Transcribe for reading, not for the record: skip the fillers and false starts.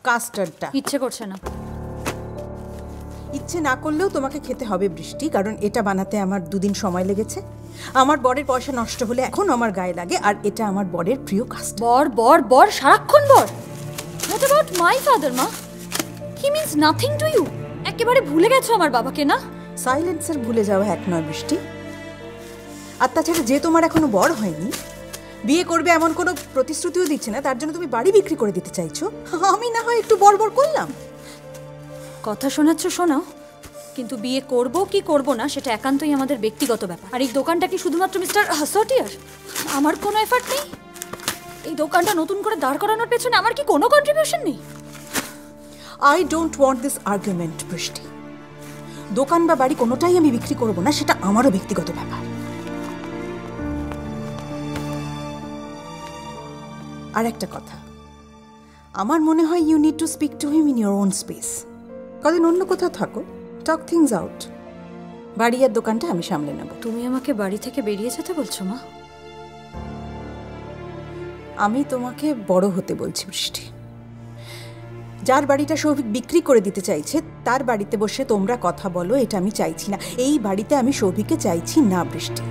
কাস্টার্ডটা। ইচ্ছে করছে না। ইচ্ছে না করলেও তোমাকে খেতে হবে বৃষ্টি, কারণ এটা বানাতে আমার 2 দিন সময় লেগেছে। আমার বরের পয়সা নষ্ট হলে এখন আমার গায়ে লাগে, আর এটা আমার বরের প্রিয় কাস্টার্ড। বর বর বর সারাক্ষণ বর। What about my father, মা? He means nothing to you. একেবারে ভুলে গেছো আমার বাবাকে, না? সাইলেন্সার ভুলে যাওয়া এক নয় বৃষ্টি। আর তাছাড়া যে তোমার এখনো বর হয়নি, বিয়ে করবে এমন কোনো প্রতিশ্রুতিও দিচ্ছে না, তার জন্য তুমি বাড়ি বিক্রি করে দিতে চাইছো। আমি না হয় একটু বড় করলাম। কথা শোনাচ্ছ শোনাও, কিন্তু বিয়ে করব কি করব না সেটা একান্তই আমাদের ব্যক্তিগত ব্যাপার। আর এই দোকানটা কি শুধুমাত্র মিস্টার হাসটিয়ার? আমার কোনো এফার্ট নেই? এই দোকানটা নতুন করে দাঁড় করানোর পেছনে আমার কি কোনো কন্ট্রিবিউশন নেই? I don't want this argument বৃষ্টি। দোকান বা বাড়ি কোনোটাই আমি বিক্রি করব না, সেটা আমারও ব্যক্তিগত ব্যাপার। আর একটা কথা, আমার মনে হয় you need to speak to him in your own space. কদিন অন্য কোথাও থাকো, টক থিংস আউট। বাড়ি আর দোকানটা আমি সামলে নেব। তুমি আমাকে বাড়ি থেকে বেরিয়ে যেতে বলছো, মা? আমি তোমাকে বড় হতে বলছি বৃষ্টি। যার বাড়িটা সৌভিক বিক্রি করে দিতে চাইছে তার বাড়িতে বসে তোমরা কথা বলো, এটা আমি চাইছি না। এই বাড়িতে আমি সৌভিককে চাইছি না বৃষ্টি।